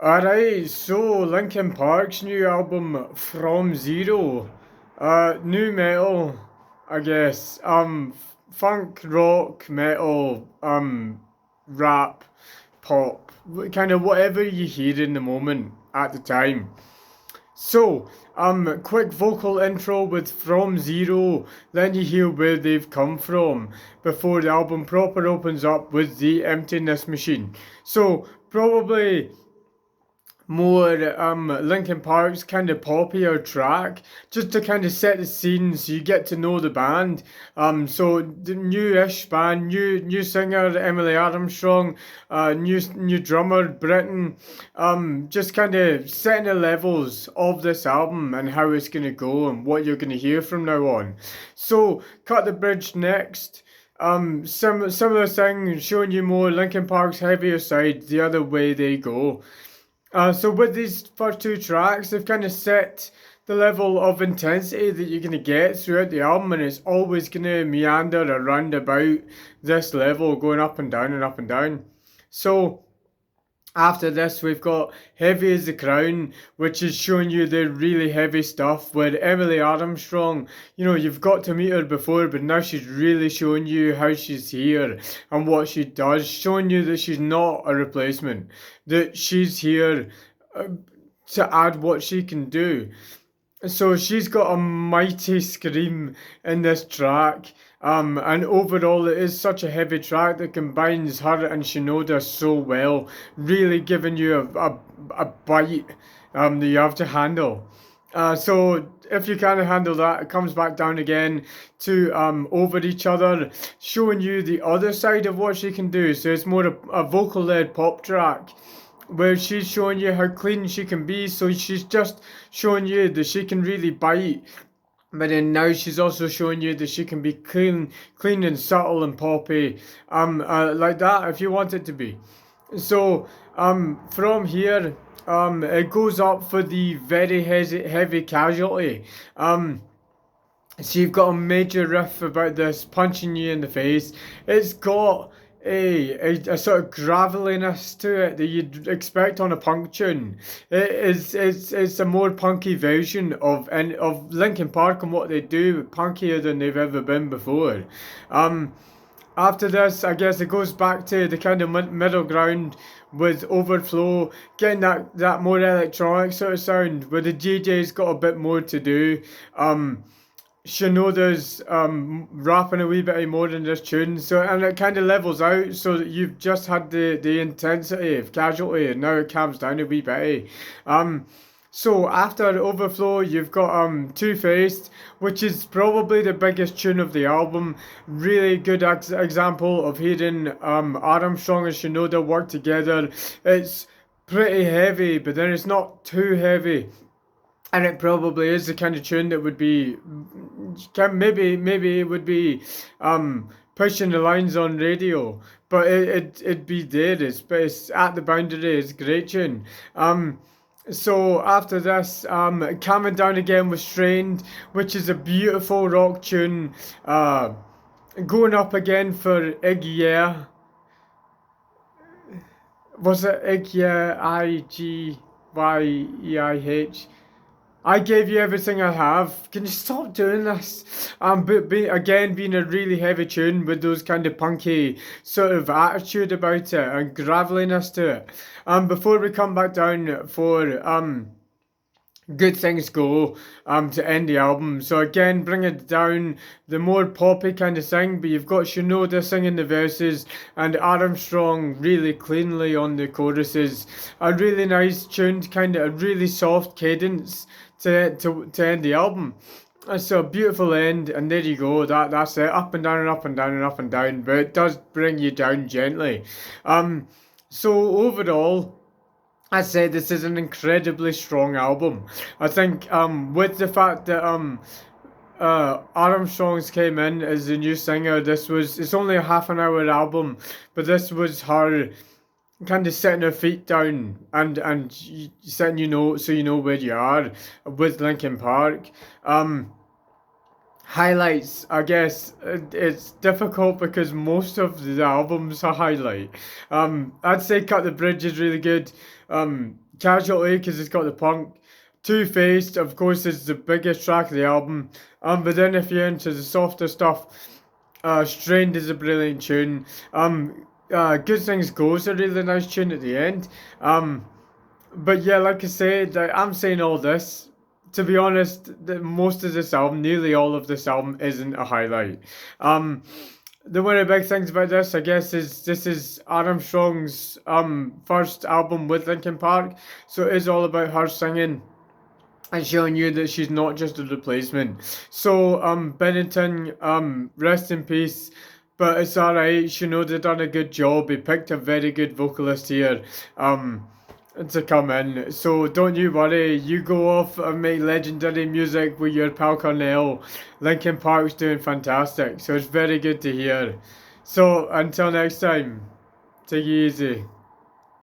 Alright, so Linkin Park's new album From Zero. New metal, I guess. Funk, rock, metal, rap, pop, kind of whatever you hear in the moment at the time. So, quick vocal intro with From Zero, then you hear where they've come from before the album proper opens up with the Emptiness Machine. So, probably more Linkin Park's kind of poppier track, just to kind of set the scene so you get to know the band. So the new-ish band, new singer Emily Armstrong, new drummer Britton, just kind of setting the levels of this album and how it's gonna go and what you're gonna hear from now on. So cut the bridge next. Similar thing, showing you more Linkin Park's heavier side, the other way they go. So with these first two tracks, they've kind of set the level of intensity that you're going to get throughout the album, and it's always going to meander around about this level, going up and down and up and down. So after this, we've got Heavy as the Crown, which is showing you the really heavy stuff where Emily Armstrong, you've got to meet her before, but now she's really showing you how she's here and what she does, showing you that she's not a replacement, that she's here uh, to add what she can do. So she's got a mighty scream in this track. And overall, it is such a heavy track that combines her and Shinoda so well, really giving you a bite that you have to handle. So if you can't handle that, it comes back down again to over each other, showing you the other side of what she can do. So it's more a vocal-led pop track where she's showing you how clean she can be. So she's just showing you that she can really bite. But then now she's also showing you that she can be clean and subtle and poppy, like that if you want it to be. So, from here, it goes up for the very heavy casualty. So you've got a major riff about this punching you in the face. It's got a sort of graveliness to it that you'd expect on a punk tune. It's a more punky version of Linkin Park and what they do, punkier than they've ever been before. Um, After this, I guess it goes back to the kind of middle ground with Overflow, getting that more electronic sort of sound, where the DJ's got a bit more to do. Shinoda's rapping a wee bit more in this tune, so and it kind of levels out, so that you've just had the intensity of casualty, and now it calms down a wee bit. So after Overflow, you've got Two-Faced, which is probably the biggest tune of the album. Really good example of hearing Armstrong and Shinoda work together. It's pretty heavy, but then it's not too heavy. And it probably is the kind of tune that would be, maybe it would be pushing the lines on radio, but it'd be there. It's at the boundary. It's a great tune. So after this, calming down again with Strained, which is a beautiful rock tune. Going up again for Ig Yeah. Was it Ig Yeah? Igyeih? I gave you everything I have. Can you stop doing this? Again, being a really heavy tune with those kind of punky sort of attitude about it and graveliness to it. Before we come back down for Good Things Go to end the album. So again, bring it down, the more poppy kind of thing, but you've got Shinoda singing the verses and Armstrong really cleanly on the choruses. A really nice tuned kind of a really soft cadence to end the album. It's a beautiful end, and there you go. That's it, up and down and up and down and up and down, but it does bring you down gently. So overall, I said this is an incredibly strong album. I think with the fact that Armstrong's came in as the new singer, it's only a half an hour album, but this was her kind of setting her feet down and setting so you know where you are with Linkin Park. Highlights, I guess it's difficult because most of the album's a highlight. I'd say Cut the Bridge is really good. Casualty because it's got the punk. Two-Faced, of course, is the biggest track of the album. But then if you're into the softer stuff, Strained is a brilliant tune. Good Things Go's a really nice tune at the end. But yeah, like I said, I'm saying all this. To be honest, most of this album, nearly all of this album, isn't a highlight. The one of the big things about this, I guess, is this is Armstrong's first album with Linkin Park, so it is all about her singing and showing you that she's not just a replacement. So, Bennington, rest in peace. But it's alright, you know, they've done a good job. He picked a very good vocalist here to come in. So don't you worry, you go off and make legendary music with your pal Cornell. Linkin Park's doing fantastic, so it's very good to hear. So until next time, take it easy.